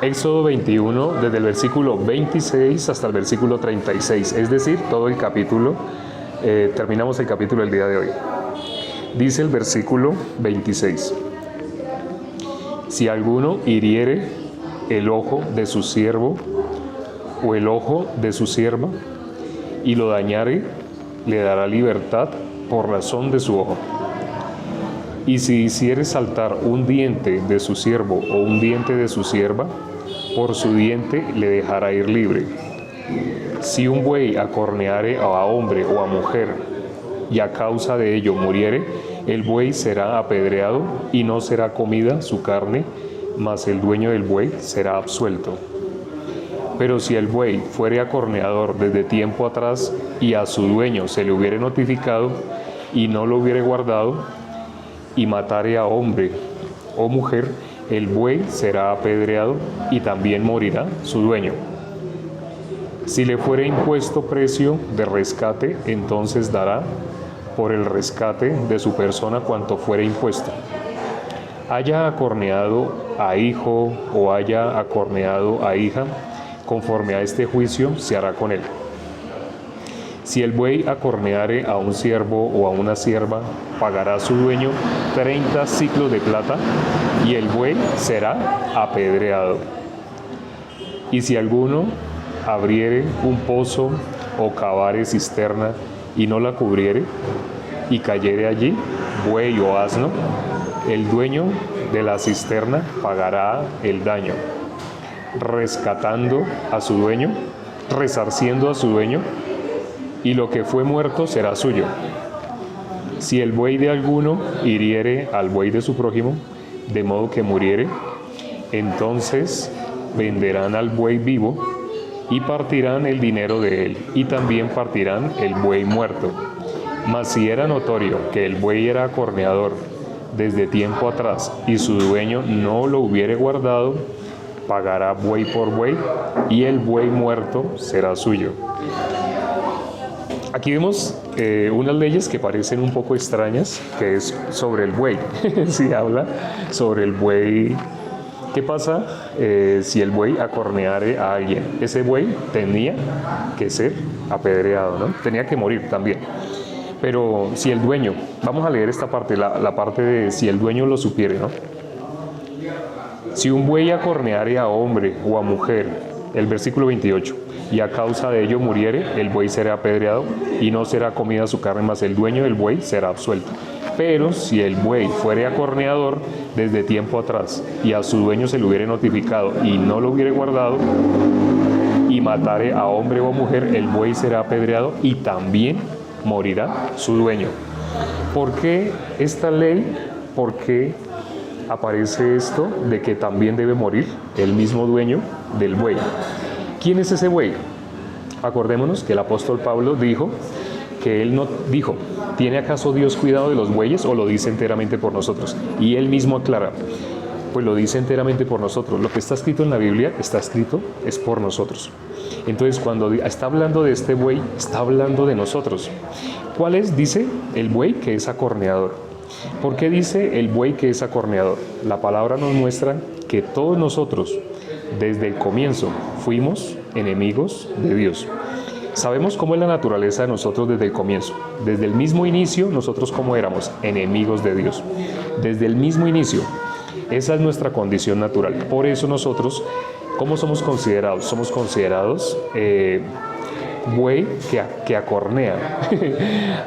Éxodo 21, desde el versículo 26 hasta el versículo 36, es decir, todo el capítulo, terminamos el capítulo el día de hoy. Dice el versículo 26: si alguno hiriere el ojo de su siervo o el ojo de su sierva y lo dañare, le dará libertad por razón de su ojo. Y si hiciere saltar un diente de su siervo o un diente de su sierva, por su diente le dejará ir libre. Si un buey acorneare a hombre o a mujer y a causa de ello muriere, el buey será apedreado y no será comida su carne, mas el dueño del buey será absuelto. Pero si el buey fuere acorneador desde tiempo atrás y a su dueño se le hubiere notificado y no lo hubiere guardado y matare a hombre o mujer, el buey será apedreado y también morirá su dueño. Si le fuere impuesto precio de rescate, entonces dará por el rescate de su persona cuanto fuere impuesto. Haya acorneado a hijo o haya acorneado a hija, conforme a este juicio se hará con él. Si el buey acorneare a un siervo o a una sierva, pagará su dueño 30 siclos de plata y el buey será apedreado. Y si alguno abriere un pozo o cavare cisterna y no la cubriere y cayere allí buey o asno, el dueño de la cisterna pagará el daño, resarciendo a su dueño, y lo que fue muerto será suyo. Si el buey de alguno hiriere al buey de su prójimo, de modo que muriere, entonces venderán al buey vivo y partirán el dinero de él, y también partirán el buey muerto. Mas si era notorio que el buey era acorneador desde tiempo atrás y su dueño no lo hubiere guardado, pagará buey por buey y el buey muerto será suyo. Aquí vemos unas leyes que parecen un poco extrañas, que es sobre el buey. Si habla sobre el buey, ¿qué pasa si el buey acorneare a alguien? Ese buey tenía que ser apedreado, ¿no? Tenía que morir también. Pero si el dueño, vamos a leer esta parte, la parte de si el dueño lo supiere, ¿no? Si un buey acorneare a hombre o a mujer, el versículo 28, y a causa de ello muriere, el buey será apedreado y no será comida su carne, mas el dueño del buey será absuelto. Pero si el buey fuere acorneador desde tiempo atrás y a su dueño se le hubiere notificado y no lo hubiere guardado y matare a hombre o a mujer, el buey será apedreado y también morirá su dueño. ¿Por qué esta ley? ¿Por qué aparece esto de que también debe morir el mismo dueño del buey? ¿Quién es ese buey? Acordémonos que el apóstol Pablo dijo que él no dijo, ¿tiene acaso Dios cuidado de los bueyes o lo dice enteramente por nosotros? Y él mismo aclara, pues lo dice enteramente por nosotros. Lo que está escrito en la Biblia, está escrito, es por nosotros. Entonces, cuando está hablando de este buey, está hablando de nosotros. ¿Cuál es? Dice el buey que es acorneador. ¿Por qué dice el buey que es acorneador? La palabra nos muestra que todos nosotros, desde el comienzo, fuimos enemigos de Dios. Sabemos cómo es la naturaleza de nosotros desde el comienzo. Desde el mismo inicio, nosotros cómo éramos enemigos de Dios. Desde el mismo inicio. Esa es nuestra condición natural. Por eso nosotros, ¿cómo somos considerados? Somos considerados buey que acornea.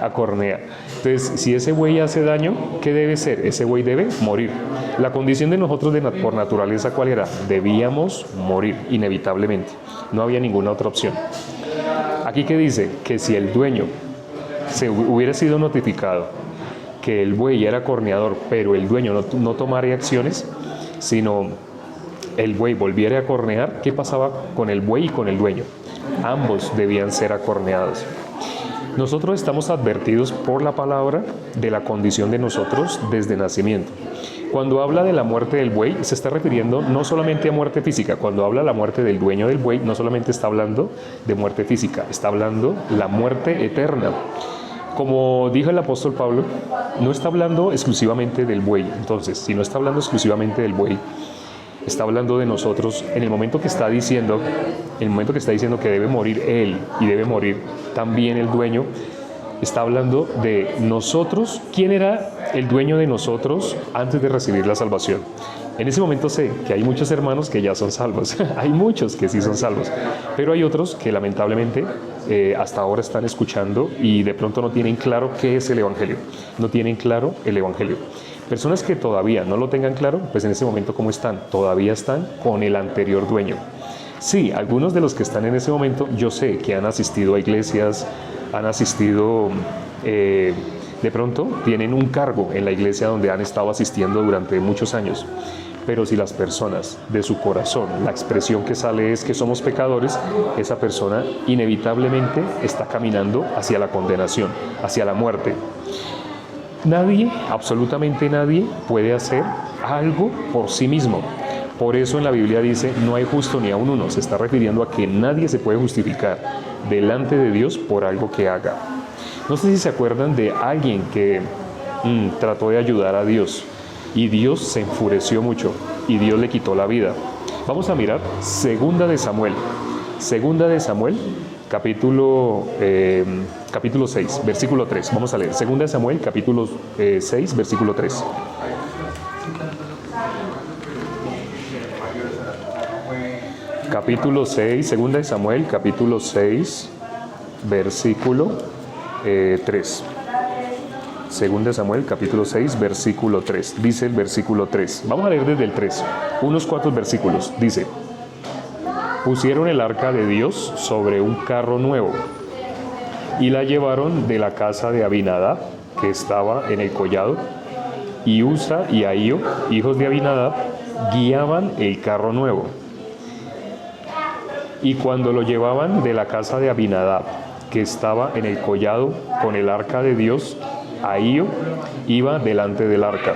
Acornea. Entonces, si ese buey hace daño, ¿qué debe ser? Ese buey debe morir. La condición de nosotros por naturaleza, ¿cuál era? Debíamos morir, inevitablemente. No había ninguna otra opción. Aquí que dice que si el dueño se hubiera sido notificado que el buey era acorneador, pero el dueño no tomara acciones, sino el buey volviera a acornear, ¿qué pasaba con el buey y con el dueño? Ambos debían ser acorneados. Nosotros estamos advertidos por la palabra de la condición de nosotros desde nacimiento. Cuando habla de la muerte del buey, se está refiriendo no solamente a muerte física. Cuando habla de la muerte del dueño del buey, no solamente está hablando de muerte física, está hablando de la muerte eterna. Como dijo el apóstol Pablo, no está hablando exclusivamente del buey. Entonces, si no está hablando exclusivamente del buey, está hablando de nosotros en el momento que está diciendo, que debe morir él y debe morir también el dueño. Está hablando de nosotros. ¿Quién era el dueño de nosotros antes de recibir la salvación? En ese momento sé que hay muchos hermanos que ya son salvos. Hay muchos que sí son salvos. Pero hay otros que lamentablemente hasta ahora están escuchando y de pronto no tienen claro qué es el Evangelio. No tienen claro el Evangelio. Personas que todavía no lo tengan claro, pues en ese momento, ¿cómo están? Todavía están con el anterior dueño. Sí, algunos de los que están en ese momento, yo sé que han asistido a iglesias, han asistido, de pronto tienen un cargo en la iglesia donde han estado asistiendo durante muchos años. Pero si las personas de su corazón, la expresión que sale es que somos pecadores, esa persona inevitablemente está caminando hacia la condenación, hacia la muerte. Nadie, absolutamente nadie, puede hacer algo por sí mismo. Por eso en la Biblia dice, no hay justo ni aun uno. Se está refiriendo a que nadie se puede justificar delante de Dios por algo que haga. No sé si se acuerdan de alguien que trató de ayudar a Dios y Dios se enfureció mucho y Dios le quitó la vida. Vamos a mirar Segunda de Samuel. Segunda de Samuel, capítulo 6, versículo 3. Vamos a leer. Segunda de Samuel, capítulo 6, versículo 3. Capítulo 6, Segunda de Samuel, capítulo 6, versículo 3. Segunda de Samuel, capítulo 6, versículo 3. Dice el versículo 3. Vamos a leer desde el 3. Unos cuantos versículos. Dice: pusieron el arca de Dios sobre un carro nuevo y la llevaron de la casa de Abinadab, que estaba en el collado, y Usa y Ahío, hijos de Abinadab, guiaban el carro nuevo. Y cuando lo llevaban de la casa de Abinadab, que estaba en el collado con el arca de Dios, Ahío iba delante del arca.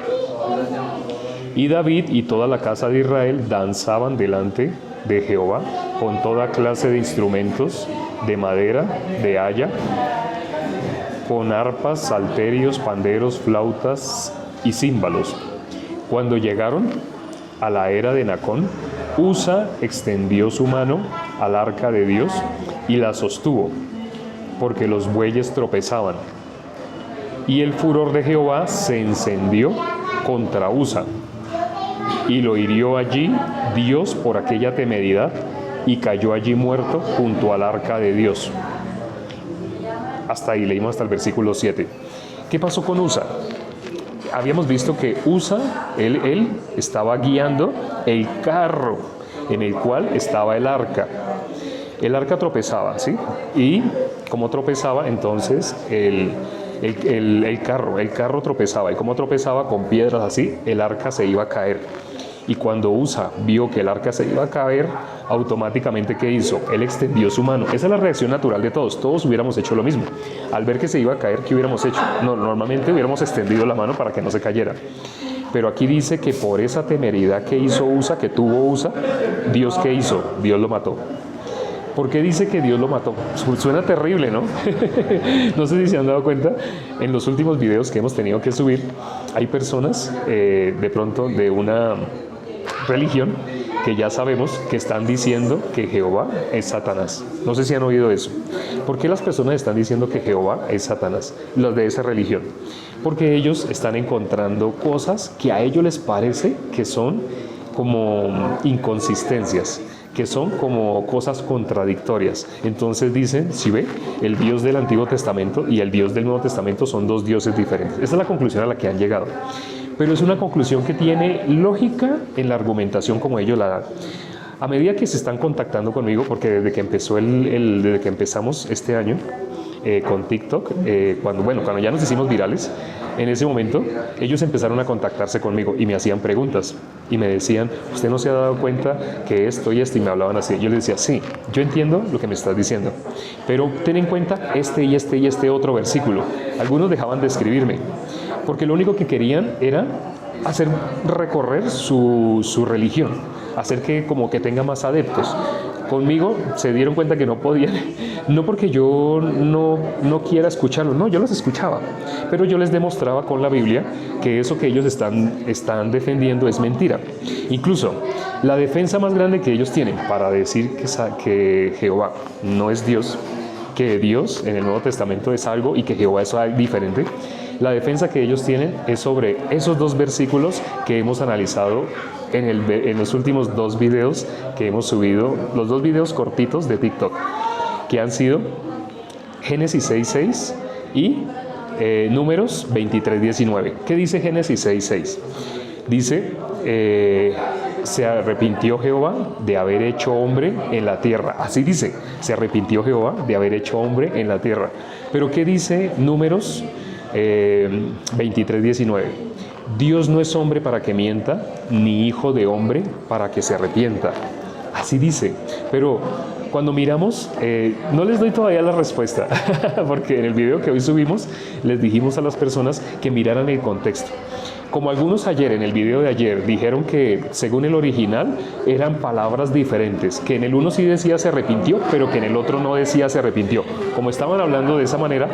Y David y toda la casa de Israel danzaban delante de Jehová con toda clase de instrumentos de madera, de haya, con arpas, salterios, panderos, flautas y címbalos. Cuando llegaron a la era de Nacón, Usa extendió su mano al arca de Dios y la sostuvo, porque los bueyes tropezaban. Y el furor de Jehová se encendió contra Usa, y lo hirió allí Dios por aquella temeridad, y cayó allí muerto junto al arca de Dios. Hasta ahí leímos hasta el versículo 7. ¿Qué pasó con Usa? Habíamos visto que Usa, él estaba guiando el carro en el cual estaba el arca. El arca tropezaba, ¿sí? Y como tropezaba, entonces el carro tropezaba. Y como tropezaba con piedras así, el arca se iba a caer. Y cuando Usa vio que el arca se iba a caer, automáticamente, ¿qué hizo? Él extendió su mano. Esa es la reacción natural de todos. Todos hubiéramos hecho lo mismo. Al ver que se iba a caer, ¿qué hubiéramos hecho? No, normalmente hubiéramos extendido la mano para que no se cayera. Pero aquí dice que por esa temeridad que hizo Usa, que tuvo Usa, ¿Dios qué hizo? Dios lo mató. ¿Por qué dice que Dios lo mató? Suena terrible, ¿no? No sé si se han dado cuenta, en los últimos videos que hemos tenido que subir, hay personas, de pronto, de una religión que ya sabemos que están diciendo que Jehová es Satanás. No sé si han oído eso. ¿Por qué las personas están diciendo que Jehová es Satanás? Los de esa religión. Porque ellos están encontrando cosas que a ellos les parece que son como inconsistencias, que son como cosas contradictorias. Entonces dicen, si ve, el Dios del Antiguo Testamento y el Dios del Nuevo Testamento son dos dioses diferentes. Esta es la conclusión a la que han llegado. Pero es una conclusión que tiene lógica en la argumentación como ellos la dan. A medida que se están contactando conmigo, porque desde que desde que empezamos este año con TikTok, cuando ya nos hicimos virales, en ese momento ellos empezaron a contactarse conmigo y me hacían preguntas y me decían, ¿usted no se ha dado cuenta que esto y esto? Y me hablaban así. Yo les decía, sí, yo entiendo lo que me estás diciendo, pero ten en cuenta este y este y este otro versículo. Algunos dejaban de escribirme porque lo único que querían era hacer recorrer su religión, hacer que como que tenga más adeptos. Conmigo se dieron cuenta que no podían, no porque yo no quiera escucharlos, no, yo los escuchaba, pero yo les demostraba con la Biblia que eso que ellos están defendiendo es mentira. Incluso la defensa más grande que ellos tienen para decir que Jehová no es Dios, que Dios en el Nuevo Testamento es algo y que Jehová es algo diferente, la defensa que ellos tienen es sobre esos dos versículos que hemos analizado en los últimos 2 videos que hemos subido, los 2 videos cortitos de TikTok, que han sido Génesis 6:6 y Números 23:19. ¿Qué dice Génesis 6:6? Dice, se arrepintió Jehová de haber hecho hombre en la tierra. Así dice, se arrepintió Jehová de haber hecho hombre en la tierra. Pero ¿qué dice Números 23:19? Dios no es hombre para que mienta, ni hijo de hombre para que se arrepienta. Así dice. Pero cuando miramos, no les doy todavía la respuesta, porque en el video que hoy subimos les dijimos a las personas que miraran el contexto. Como algunos ayer, en el video de ayer, dijeron que según el original eran palabras diferentes, que en el uno sí decía se arrepintió, pero que en el otro no decía se arrepintió. Como estaban hablando de esa manera,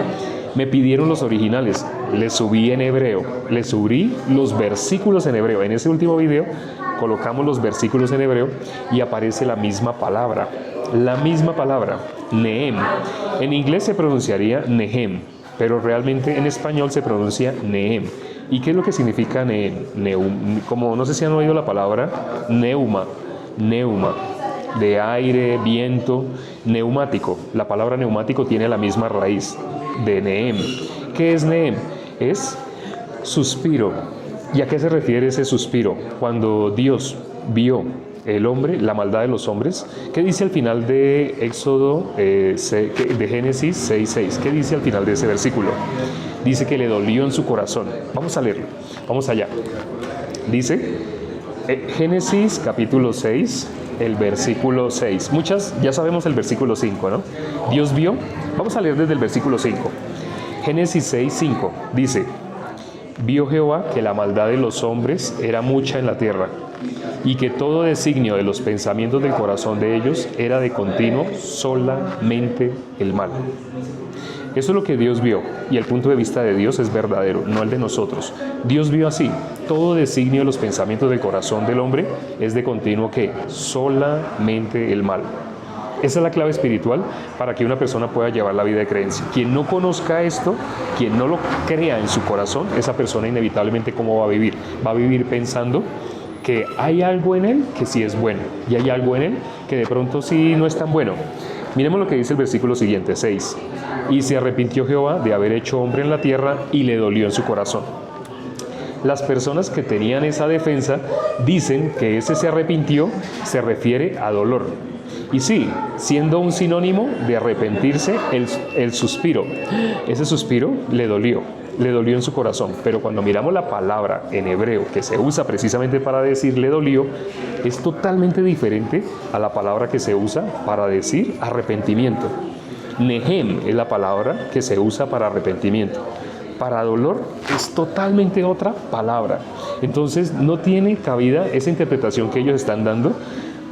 me pidieron los originales, les subí en hebreo, les subí los versículos en hebreo. En ese último video colocamos los versículos en hebreo y aparece la misma palabra, Nehem. En inglés se pronunciaría Nehem, pero realmente en español se pronuncia Nehem. ¿Y qué es lo que significa Neum? Como no sé si han oído la palabra neuma, de aire, viento, neumático. La palabra neumático tiene la misma raíz de Nehem. ¿Qué es Nehem? Es suspiro. ¿Y a qué se refiere ese suspiro? Cuando Dios vio el hombre, la maldad de los hombres, ¿qué dice al final de Éxodo, de Génesis 6:6? ¿Qué dice al final de ese versículo? Dice que le dolió en su corazón. Vamos a leerlo, vamos allá. Dice, Génesis capítulo 6, el versículo 6. Ya sabemos el versículo 5, ¿no? Dios vio, vamos a leer desde el versículo 5. Génesis 6:5 dice, vio Jehová que la maldad de los hombres era mucha en la tierra, y que todo designio de los pensamientos del corazón de ellos era de continuo solamente el mal. Eso es lo que Dios vio, y el punto de vista de Dios es verdadero, no el de nosotros. Dios vio así, todo designio de los pensamientos del corazón del hombre es de continuo ¿qué? Solamente el mal. Esa es la clave espiritual para que una persona pueda llevar la vida de creencia. Quien no conozca esto, quien no lo crea en su corazón, esa persona inevitablemente ¿cómo va a vivir? Va a vivir pensando que hay algo en él que sí es bueno, y hay algo en él que de pronto sí no es tan bueno. Miremos lo que dice el versículo siguiente, 6. Y se arrepintió Jehová de haber hecho hombre en la tierra y le dolió en su corazón. Las personas que tenían esa defensa dicen que ese se arrepintió se refiere a dolor. Y sí, siendo un sinónimo de arrepentirse, el suspiro. Ese suspiro le dolió en su corazón. Pero cuando miramos la palabra en hebreo que se usa precisamente para decir le dolió, es totalmente diferente a la palabra que se usa para decir arrepentimiento. Nehem es la palabra que se usa para arrepentimiento. Para dolor es totalmente otra palabra. Entonces no tiene cabida esa interpretación que ellos están dando.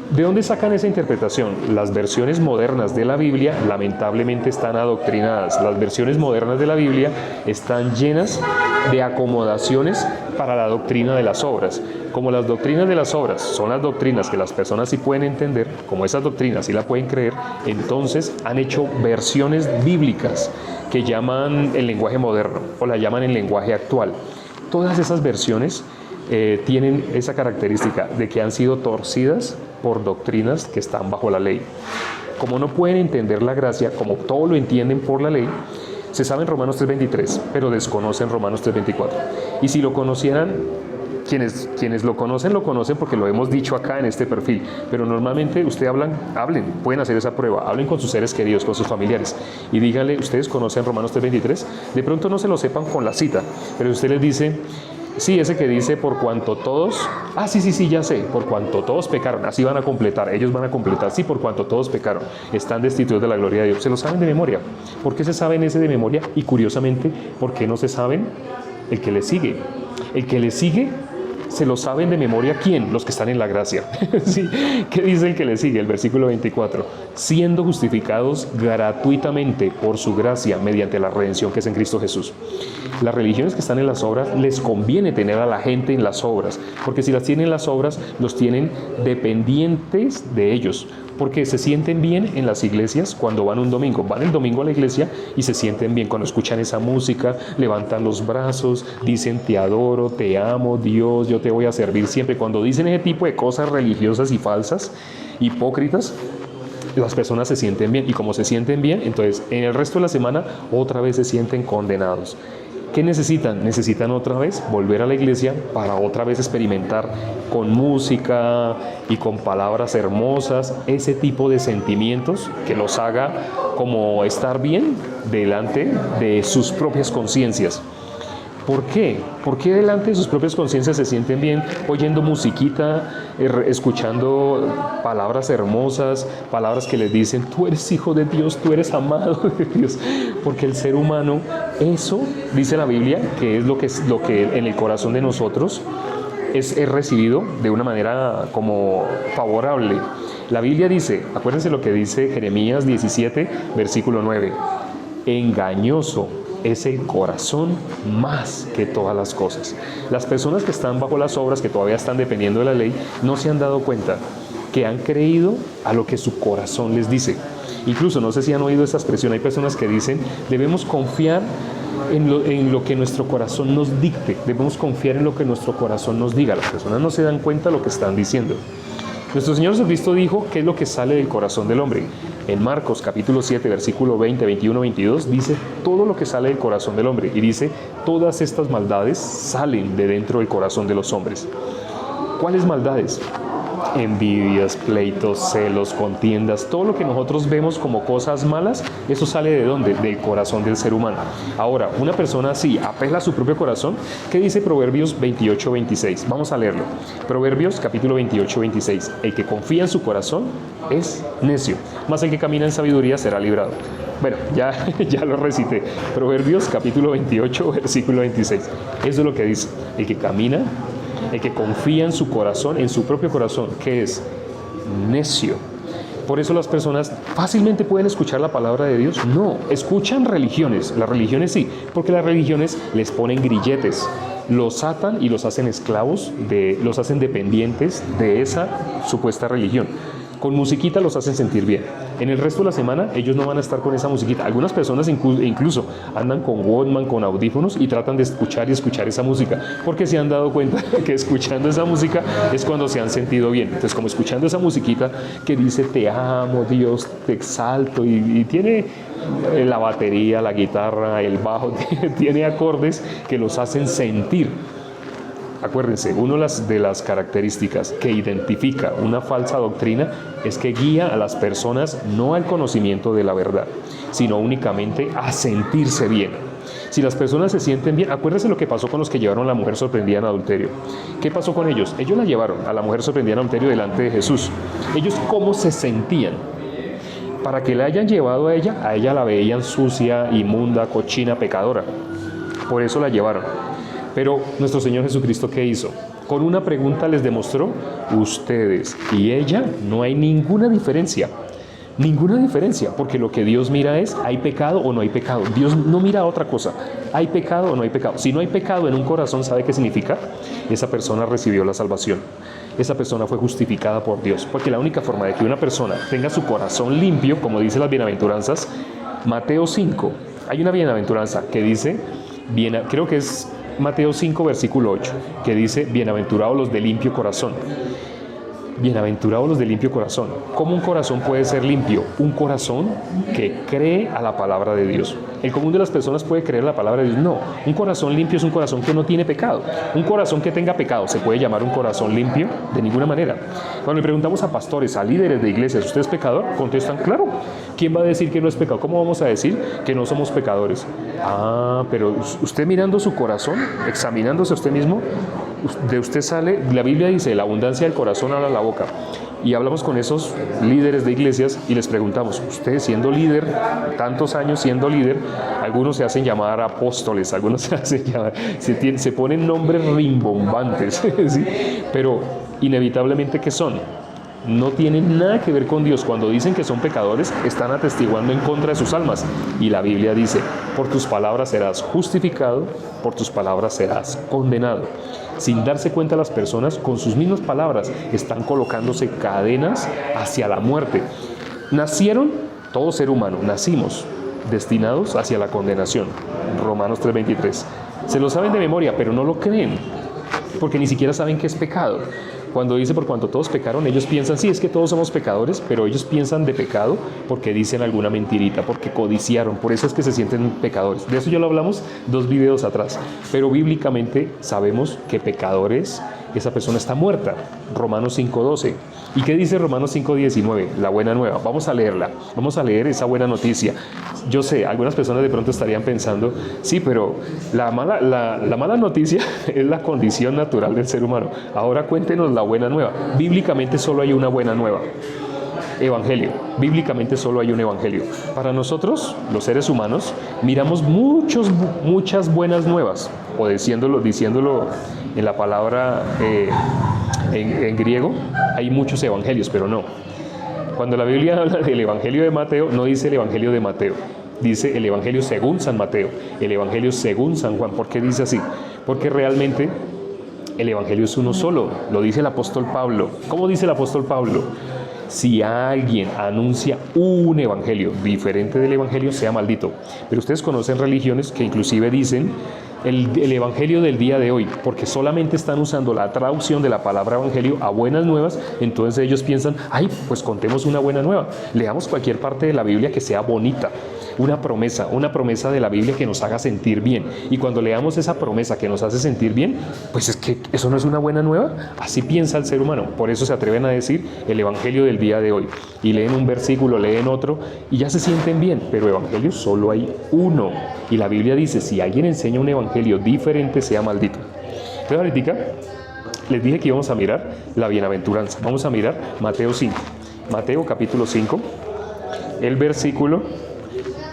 ¿De dónde sacan esa interpretación? Las versiones modernas de la Biblia lamentablemente están adoctrinadas. Las versiones modernas de la Biblia están llenas de acomodaciones para la doctrina de las obras. Como las doctrinas de las obras son las doctrinas que las personas sí pueden entender, como esas doctrinas sí la pueden creer, entonces han hecho versiones bíblicas que llaman el lenguaje moderno o la llaman el lenguaje actual. Todas esas versiones tienen esa característica de que han sido torcidas por doctrinas que están bajo la ley. Como no pueden entender la gracia, como todo lo entienden por la ley, se sabe en Romanos 3:23, pero desconocen Romanos 3:24. Y si lo conocieran, quienes lo conocen porque lo hemos dicho acá en este perfil, pero normalmente hablen, pueden hacer esa prueba, hablen con sus seres queridos, con sus familiares y díganle, ¿ustedes conocen Romanos 3:23? De pronto no se lo sepan con la cita, pero usted les dice, sí, ese que dice por cuanto todos, sí, ya sé, por cuanto todos pecaron, así van a completar, ellos van a completar, sí, por cuanto todos pecaron, están destituidos de la gloria de Dios, se lo saben de memoria. ¿Por qué se saben ese de memoria? Y curiosamente, ¿por qué no se saben el que le sigue? El que le sigue se lo saben de memoria, ¿quién? Los que están en la gracia. ¿Sí? ¿Qué dice el que le sigue? El versículo 24. Siendo justificados gratuitamente por su gracia mediante la redención que es en Cristo Jesús. Las religiones que están en las obras, les conviene tener a la gente en las obras, porque si las tienen en las obras, los tienen dependientes de ellos, porque se sienten bien en las iglesias cuando van un domingo. Van el domingo a la iglesia y se sienten bien cuando escuchan esa música, levantan los brazos, dicen te adoro, te amo, Dios, yo te voy a servir siempre. Cuando dicen ese tipo de cosas religiosas y falsas, hipócritas, las personas se sienten bien, y como se sienten bien, entonces en el resto de la semana otra vez se sienten condenados. ¿Qué necesitan? Necesitan otra vez volver a la iglesia para otra vez experimentar con música y con palabras hermosas ese tipo de sentimientos que los haga como estar bien delante de sus propias conciencias. ¿Por qué? ¿Por qué delante de sus propias conciencias se sienten bien oyendo musiquita, escuchando palabras hermosas, palabras que les dicen, tú eres hijo de Dios, tú eres amado de Dios? Porque el ser humano, eso dice la Biblia, que es lo que en el corazón de nosotros es recibido de una manera como favorable. La Biblia dice, acuérdense lo que dice Jeremías 17, versículo 9, engañoso es el corazón más que todas las cosas. Las personas que están bajo las obras, que todavía están dependiendo de la ley, no se han dado cuenta que han creído a lo que su corazón les dice. Incluso, no sé si han oído esta expresión, hay personas que dicen, debemos confiar en lo que nuestro corazón nos dicte, debemos confiar en lo que nuestro corazón nos diga. Las personas no se dan cuenta de lo que están diciendo. Nuestro Señor Jesucristo dijo qué es lo que sale del corazón del hombre. En Marcos capítulo 7, versículo 20, 21, 22, dice todo lo que sale del corazón del hombre. Y dice, todas estas maldades salen de dentro del corazón de los hombres. ¿Cuáles maldades? Envidias, pleitos, celos, contiendas, todo lo que nosotros vemos como cosas malas, eso sale ¿de dónde? Del corazón del ser humano. Ahora, una persona así apela a su propio corazón. ¿Qué dice Proverbios 28, 26? Vamos a leerlo. Proverbios capítulo 28, 26. El que confía en su corazón es necio, mas el que camina en sabiduría será librado. Bueno, ya lo recité. Proverbios capítulo 28, versículo 26. Eso es lo que dice. El que camina, el que confía en su corazón, en su propio corazón, ¿qué es? Necio. Por eso las personas fácilmente pueden escuchar la palabra de Dios. No, escuchan religiones. Las religiones sí, porque las religiones les ponen grilletes, los atan y los hacen esclavos, los hacen dependientes de esa supuesta religión. Con musiquita los hacen sentir bien. En el resto de la semana ellos no van a estar con esa musiquita. Algunas personas incluso andan con Walkman, con audífonos y tratan de escuchar esa música, porque se han dado cuenta que escuchando esa música es cuando se han sentido bien. Entonces, como escuchando esa musiquita que dice te amo, Dios, te exalto, y tiene la batería, la guitarra, el bajo, tiene acordes que los hacen sentir. Acuérdense, una de las características que identifica una falsa doctrina es que guía a las personas no al conocimiento de la verdad, sino únicamente a sentirse bien. Si las personas se sienten bien, acuérdense lo que pasó con los que llevaron a la mujer sorprendida en adulterio. ¿Qué pasó con ellos? Ellos la llevaron a la mujer sorprendida en adulterio delante de Jesús. Ellos, ¿cómo se sentían? Para que la hayan llevado a ella la veían sucia, inmunda, cochina, pecadora. Por eso la llevaron. Pero nuestro Señor Jesucristo, ¿qué hizo? Con una pregunta les demostró, ustedes y ella no hay ninguna diferencia. Ninguna diferencia, porque lo que Dios mira es, ¿hay pecado o no hay pecado? Dios no mira otra cosa, ¿hay pecado o no hay pecado? Si no hay pecado en un corazón, ¿sabe qué significa? Esa persona recibió la salvación. Esa persona fue justificada por Dios, porque la única forma de que una persona tenga su corazón limpio, como dice las bienaventuranzas, Mateo 5, hay una bienaventuranza que dice, creo que es Mateo 5, versículo 8, que dice, bienaventurados los de limpio corazón. Bienaventurados los de limpio corazón. ¿Cómo un corazón puede ser limpio? Un corazón que cree a la palabra de Dios. ¿El común de las personas puede creer la palabra de Dios? No. Un corazón limpio es un corazón que no tiene pecado. Un corazón que tenga pecado, ¿se puede llamar un corazón limpio? De ninguna manera. Cuando le preguntamos a pastores, a líderes de iglesias, ¿usted es pecador? Contestan, claro. ¿Quién va a decir que no es pecado? ¿Cómo vamos a decir que no somos pecadores? Pero usted mirando su corazón, examinándose a usted mismo, de usted sale, la Biblia dice, la abundancia del corazón habla la boca. Y hablamos con esos líderes de iglesias y les preguntamos, usted siendo líder, tantos años siendo líder, algunos se hacen llamar apóstoles, algunos se hacen llamar, se ponen nombres rimbombantes, ¿sí? Pero inevitablemente, ¿qué son? No tienen nada que ver con Dios. Cuando dicen que son pecadores, están atestiguando en contra de sus almas. Y la Biblia dice, por tus palabras serás justificado, por tus palabras serás condenado. Sin darse cuenta, las personas con sus mismas palabras están colocándose cadenas hacia la muerte. Nacieron, todo ser humano, nacimos destinados hacia la condenación. Romanos 3:23. Se lo saben de memoria, pero no lo creen, porque ni siquiera saben qué es pecado. Cuando dice por cuanto todos pecaron, ellos piensan, sí, es que todos somos pecadores, pero ellos piensan de pecado porque dicen alguna mentirita, porque codiciaron, por eso es que se sienten pecadores. De eso ya lo hablamos 2 videos atrás, pero bíblicamente sabemos que pecadores, esa persona está muerta. Romanos 5:12. ¿Y qué dice Romanos 5:19? La buena nueva. Vamos a leerla, vamos a leer esa buena noticia. Yo sé, algunas personas de pronto estarían pensando, sí, pero la mala noticia es la condición natural del ser humano. Ahora cuéntenos la buena nueva. Bíblicamente solo hay una buena nueva. Evangelio. Bíblicamente solo hay un evangelio. Para nosotros, los seres humanos, miramos muchas buenas nuevas, o diciéndolo en la palabra en griego, hay muchos evangelios, pero no. Cuando la Biblia habla del evangelio de Mateo, no dice el evangelio de Mateo, dice el evangelio según San Mateo, el evangelio según San Juan. ¿Por qué dice así? Porque realmente el evangelio es uno solo, lo dice el apóstol Pablo. ¿Cómo dice el apóstol Pablo? Si alguien anuncia un evangelio diferente del evangelio, sea maldito. Pero ustedes conocen religiones que inclusive dicen el evangelio del día de hoy, porque solamente están usando la traducción de la palabra evangelio a buenas nuevas. Entonces ellos piensan, ay, pues contemos una buena nueva, leamos cualquier parte de la Biblia que sea bonita, una promesa de la Biblia que nos haga sentir bien. Y cuando leamos esa promesa que nos hace sentir bien, pues es que eso no es una buena nueva. Así piensa el ser humano. Por eso se atreven a decir el evangelio del día de hoy, y leen un versículo, leen otro y ya se sienten bien. Pero evangelio solo hay uno, y la Biblia dice, si alguien enseña un evangelio diferente, sea maldito. Entonces ahorita les dije que íbamos a mirar la bienaventuranza. Vamos a mirar Mateo 5, Mateo capítulo 5, el versículo,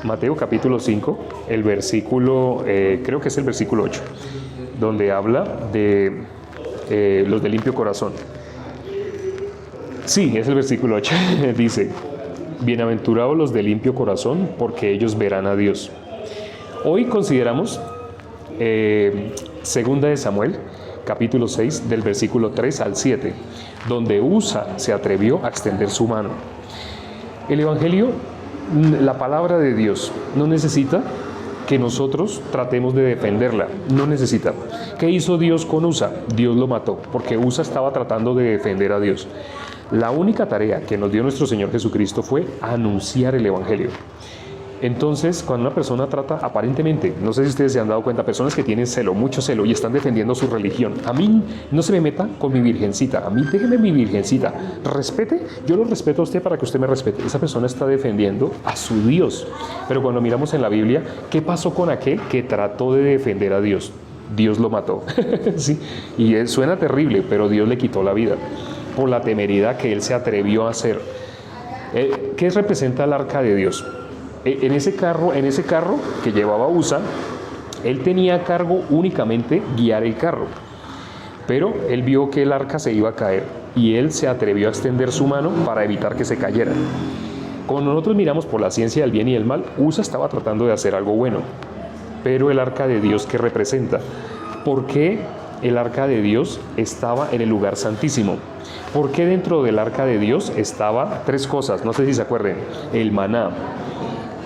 Mateo capítulo 5, el versículo, creo que es el versículo 8, donde habla de los de limpio corazón. Sí, es el versículo 8. Dice, bienaventurados los de limpio corazón, porque ellos verán a Dios. Hoy consideramos Segunda de Samuel, capítulo 6, del versículo 3 al 7, donde Usa se atrevió a extender su mano. El evangelio, la palabra de Dios, no necesita que nosotros tratemos de defenderla, no necesita. ¿Qué hizo Dios con Usa? Dios lo mató, porque Usa estaba tratando de defender a Dios. La única tarea que nos dio nuestro Señor Jesucristo fue anunciar el evangelio. Entonces, cuando una persona trata, aparentemente, no sé si ustedes se han dado cuenta, personas que tienen celo, mucho celo, y están defendiendo su religión. A mí no se me meta con mi virgencita, a mí déjeme mi virgencita, respete, yo lo respeto a usted para que usted me respete. Esa persona está defendiendo a su Dios. Pero cuando miramos en la Biblia, ¿qué pasó con aquel que trató de defender a Dios? Dios lo mató. ¿Sí? Y suena terrible, pero Dios le quitó la vida por la temeridad que él se atrevió a hacer. ¿Qué representa el arca de Dios? En ese carro que llevaba Usa, él tenía a cargo únicamente guiar el carro, pero él vio que el arca se iba a caer y él se atrevió a extender su mano para evitar que se cayera. Cuando nosotros miramos por la ciencia del bien y el mal, Usa estaba tratando de hacer algo bueno, pero el arca de Dios, ¿qué representa? ¿Por qué el arca de Dios estaba en el lugar santísimo? ¿Por qué dentro del arca de Dios estaba 3 cosas? No sé si se acuerden: el maná,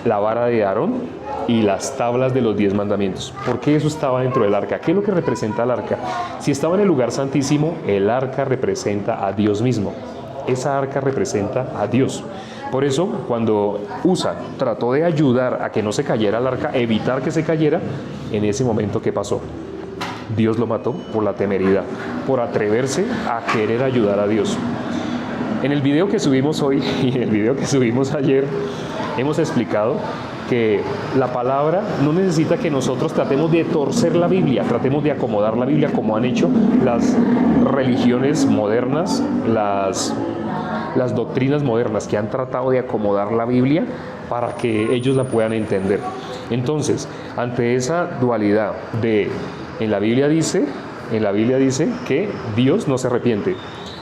la vara de Aarón y las tablas de los 10 mandamientos. ¿Por qué eso estaba dentro del arca? ¿Qué es lo que representa el arca? Si estaba en el lugar santísimo, el arca representa a Dios mismo. Esa arca representa a Dios. Por eso, cuando Usa trató de ayudar a que no se cayera el arca, evitar que se cayera, en ese momento, ¿qué pasó? Dios lo mató por la temeridad, por atreverse a querer ayudar a Dios. En el video que subimos hoy y en el video que subimos ayer, hemos explicado que la palabra no necesita que nosotros tratemos de torcer la Biblia, tratemos de acomodar la Biblia como han hecho las religiones modernas, las doctrinas modernas que han tratado de acomodar la Biblia para que ellos la puedan entender. Entonces, ante esa dualidad de, en la Biblia dice que Dios no se arrepiente,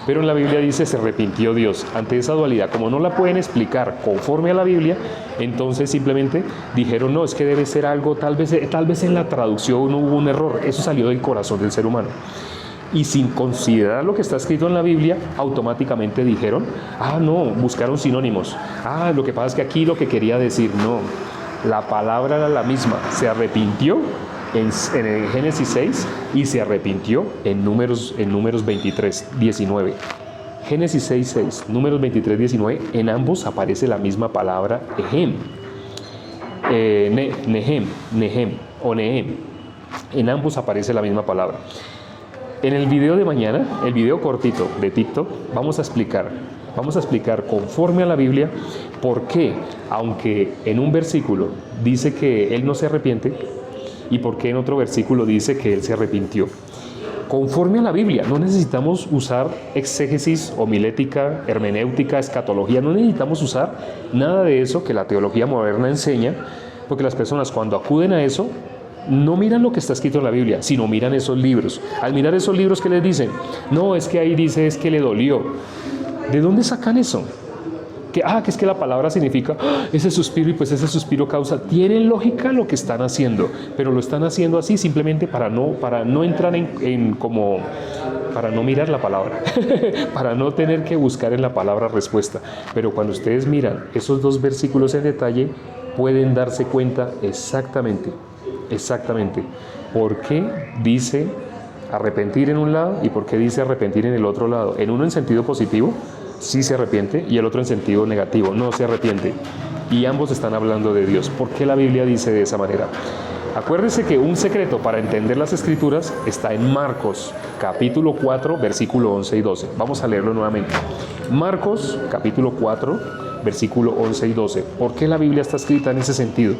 pero en la Biblia dice se arrepintió Dios. Ante esa dualidad, como no la pueden explicar conforme a la Biblia, entonces simplemente dijeron, no, es que debe ser algo, tal vez en la traducción hubo un error. Eso salió del corazón del ser humano. Y sin considerar lo que está escrito en la Biblia, automáticamente dijeron, no, buscaron sinónimos. Lo que pasa es que aquí lo que quería decir, no, la palabra era la misma, se arrepintió en el Génesis 6 y se arrepintió en Números 23, 19. Génesis 6, 6, Números 23, 19, en ambos aparece la misma palabra Nehem. En ambos aparece la misma palabra. En el video de mañana, el video cortito de TikTok, vamos a explicar conforme a la Biblia por qué, aunque en un versículo dice que Él no se arrepiente, y por qué en otro versículo dice que Él se arrepintió. Conforme a la Biblia, no necesitamos usar exégesis, homilética, hermenéutica, escatología, no necesitamos usar nada de eso que la teología moderna enseña, porque las personas cuando acuden a eso, no miran lo que está escrito en la Biblia, sino miran esos libros. Al mirar esos libros, ¿qué les dicen? No, es que ahí dice es que le dolió. ¿De dónde sacan eso? Que es que la palabra significa ese suspiro y pues ese suspiro causa. Tiene lógica lo que están haciendo, pero lo están haciendo así simplemente para no entrar para no mirar la palabra, para no tener que buscar en la palabra respuesta. Pero cuando ustedes miran esos dos versículos en detalle, pueden darse cuenta exactamente por qué dice arrepentir en un lado y por qué dice arrepentir en el otro lado. En uno en sentido positivo, sí se arrepiente, y el otro en sentido negativo, no se arrepiente. Y ambos están hablando de Dios. ¿Por qué la Biblia dice de esa manera? Acuérdense que un secreto para entender las Escrituras está en Marcos, capítulo 4, versículo 11 y 12. Vamos a leerlo nuevamente. Marcos, capítulo 4, versículo 11 y 12. ¿Por qué la Biblia está escrita en ese sentido?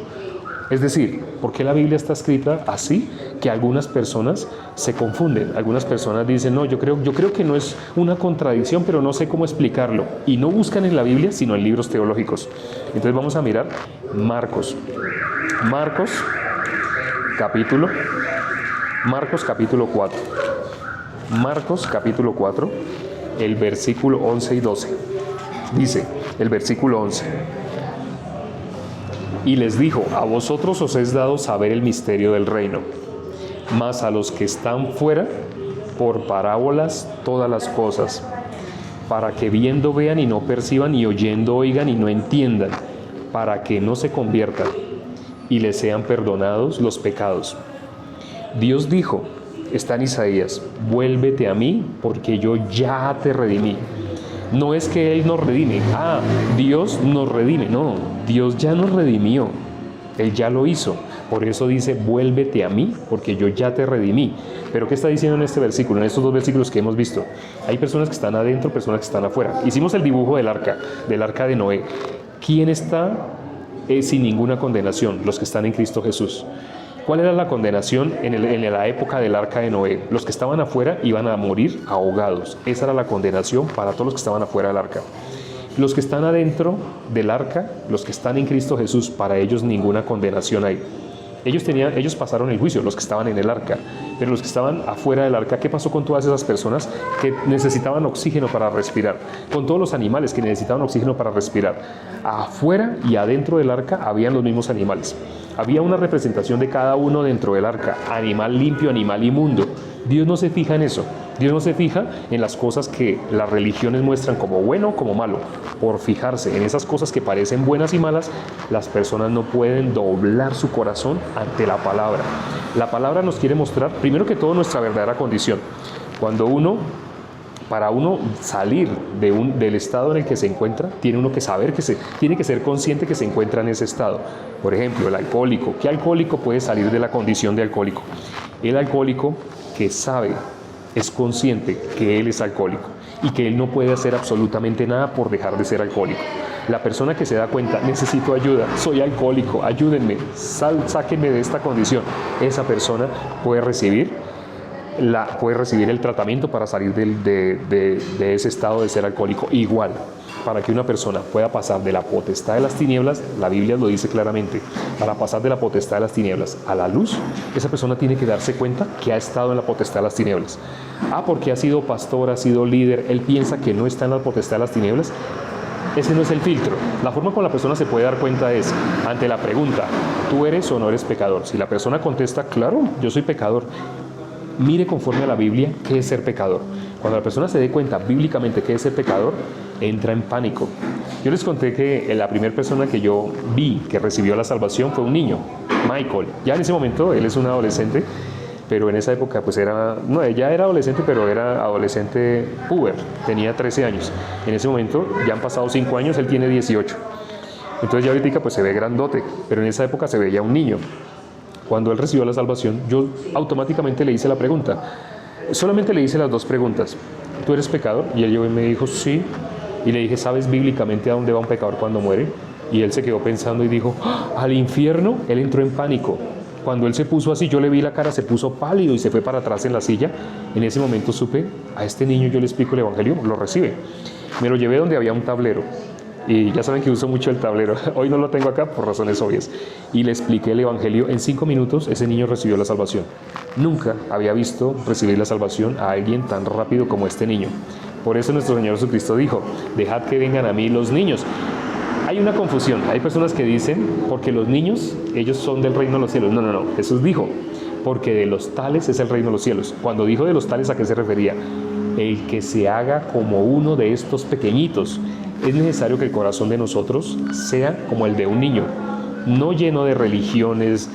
Es decir, ¿por qué la Biblia está escrita así? Que algunas personas se confunden. Algunas personas dicen, no, yo creo que no es una contradicción, pero no sé cómo explicarlo. Y no buscan en la Biblia, sino en libros teológicos. Entonces vamos a mirar Marcos capítulo 4. Marcos capítulo 4, el versículo 11 y 12. Dice el versículo 11. Y les dijo, a vosotros os es dado saber el misterio del reino, mas a los que están fuera, por parábolas todas las cosas, para que viendo vean y no perciban, y oyendo oigan y no entiendan, para que no se conviertan y les sean perdonados los pecados. Dios dijo, está en Isaías, vuélvete a mí, porque yo ya te redimí. No es que Él nos redime, Dios nos redime, no, Dios ya nos redimió, Él ya lo hizo, por eso dice, vuélvete a mí, porque yo ya te redimí. Pero ¿qué está diciendo en este versículo, en estos dos versículos que hemos visto? Hay personas que están adentro, personas que están afuera. Hicimos el dibujo del arca de Noé. ¿Quién está sin ninguna condenación? Los que están en Cristo Jesús. ¿Cuál era la condenación en la época del arca de Noé? Los que estaban afuera iban a morir ahogados. Esa era la condenación para todos los que estaban afuera del arca. Los que están adentro del arca, los que están en Cristo Jesús, para ellos ninguna condenación hay. Ellos pasaron el juicio, los que estaban en el arca, pero los que estaban afuera del arca, ¿qué pasó con todas esas personas que necesitaban oxígeno para respirar? Con todos los animales que necesitaban oxígeno para respirar. Afuera y adentro del arca habían los mismos animales. Había una representación de cada uno dentro del arca, animal limpio, animal inmundo. Dios no se fija en eso. Dios no se fija en las cosas que las religiones muestran como bueno o como malo. Por fijarse en esas cosas que parecen buenas y malas, las personas no pueden doblar su corazón ante la palabra. La palabra nos quiere mostrar, primero que todo, nuestra verdadera condición. Para uno salir del estado en el que se encuentra, tiene uno que saber tiene que ser consciente que se encuentra en ese estado. Por ejemplo, el alcohólico. ¿Qué alcohólico puede salir de la condición de alcohólico? El alcohólico que sabe, es consciente que él es alcohólico y que él no puede hacer absolutamente nada por dejar de ser alcohólico. La persona que se da cuenta, necesito ayuda, soy alcohólico, ayúdenme, sáquenme de esta condición, esa persona puede recibir el tratamiento para salir de ese estado de ser alcohólico. Igual, para que una persona pueda pasar de la potestad de las tinieblas, la Biblia lo dice claramente, para pasar de la potestad de las tinieblas a la luz, esa persona tiene que darse cuenta que ha estado en la potestad de las tinieblas. Porque ha sido pastor, ha sido líder, él piensa que no está en la potestad de las tinieblas. Ese no es el filtro. La forma como la persona se puede dar cuenta es ante la pregunta, ¿tú eres o no eres pecador? Si la persona contesta, claro, yo soy pecador, mire conforme a la Biblia qué es ser pecador. Cuando la persona se dé cuenta bíblicamente qué es ser pecador, entra en pánico. Yo les conté que la primera persona que yo vi que recibió la salvación fue un niño, Michael. Ya en ese momento él es un adolescente, pero en esa época pues ella era adolescente, pero era adolescente puber, tenía 13 años. En ese momento ya han pasado 5 años, él tiene 18. Entonces ya ahorita pues se ve grandote, pero en esa época se veía un niño. Cuando él recibió la salvación, yo automáticamente le hice la pregunta. Solamente le hice las 2 preguntas. ¿Tú eres pecador? Y él llegó y me dijo, sí. Y le dije, ¿sabes bíblicamente a dónde va un pecador cuando muere? Y él se quedó pensando y dijo, ¿al infierno? Él entró en pánico. Cuando él se puso así, yo le vi la cara, se puso pálido y se fue para atrás en la silla. En ese momento supe, a este niño yo le explico el evangelio, lo recibe. Me lo llevé donde había un tablero. Y ya saben que uso mucho el tablero. Hoy no lo tengo acá por razones obvias. Y le expliqué el evangelio. En 5 minutos ese niño recibió la salvación. Nunca había visto recibir la salvación a alguien tan rápido como este niño. Por eso nuestro Señor Jesucristo dijo, dejad que vengan a mí los niños. Hay una confusión, hay personas que dicen, porque los niños, ellos son del reino de los cielos. No, Jesús dijo, porque de los tales es el reino de los cielos. Cuando dijo de los tales, ¿a qué se refería? El que se haga como uno de estos pequeñitos. Es necesario que el corazón de nosotros sea como el de un niño, no lleno de religiones,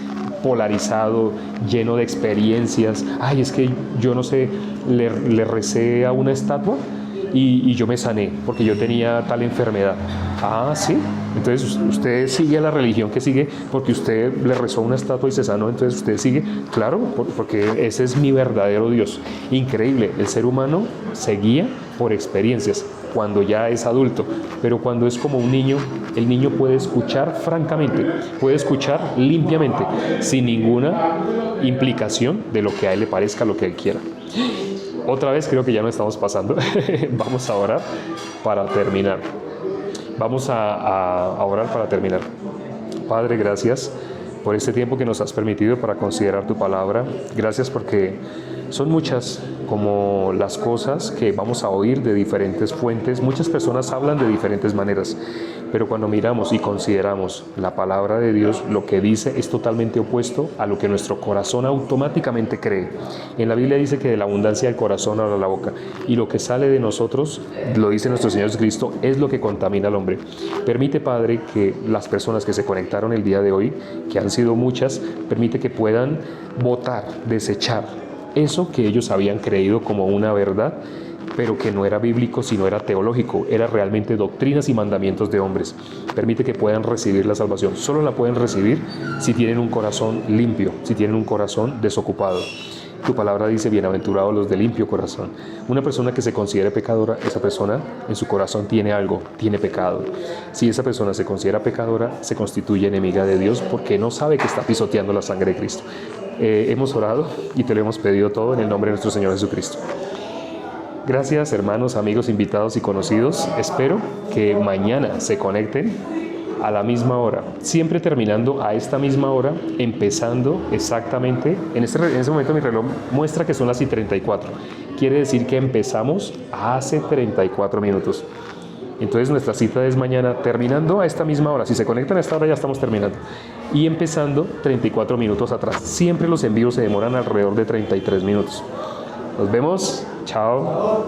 polarizado, lleno de experiencias. Es que yo no sé, le recé a una estatua y yo me sané porque yo tenía tal enfermedad. Sí, entonces usted sigue a la religión que sigue porque usted le rezó a una estatua y se sanó, entonces usted sigue, claro, porque ese es mi verdadero Dios. Increíble, el ser humano se guía por experiencias cuando ya es adulto, pero cuando es como un niño, el niño puede escuchar francamente, puede escuchar limpiamente, sin ninguna implicación de lo que a él le parezca, lo que él quiera. Otra vez creo que ya no estamos pasando. Vamos a orar para terminar. Vamos a orar para terminar. Padre, gracias por este tiempo que nos has permitido para considerar tu palabra. Gracias porque son muchas como las cosas que vamos a oír de diferentes fuentes. Muchas personas hablan de diferentes maneras, pero cuando miramos y consideramos la palabra de Dios, lo que dice es totalmente opuesto a lo que nuestro corazón automáticamente cree. En la Biblia dice que de la abundancia del corazón habla la boca, y lo que sale de nosotros, lo dice nuestro Señor Jesucristo, es lo que contamina al hombre. Permite, Padre, que las personas que se conectaron el día de hoy, que han sido muchas, permite que puedan votar, desechar eso que ellos habían creído como una verdad, pero que no era bíblico, sino era teológico, era realmente doctrinas y mandamientos de hombres. Permite que puedan recibir la salvación. Solo la pueden recibir si tienen un corazón limpio, si tienen un corazón desocupado. Tu palabra dice, bienaventurados los de limpio corazón. Una persona que se considere pecadora, esa persona en su corazón tiene algo, tiene pecado. Si esa persona se considera pecadora, se constituye enemiga de Dios porque no sabe que está pisoteando la sangre de Cristo. Hemos orado y te lo hemos pedido todo en el nombre de nuestro Señor Jesucristo. Gracias, hermanos, amigos, invitados y conocidos. Espero que mañana se conecten a la misma hora, siempre terminando a esta misma hora, empezando exactamente, en ese momento mi reloj muestra que son las 1:34, quiere decir que empezamos hace 34 minutos. Entonces nuestra cita es mañana terminando a esta misma hora. Si se conectan a esta hora ya estamos terminando. Y empezando 34 minutos atrás. Siempre los envíos se demoran alrededor de 33 minutos. Nos vemos. Chao.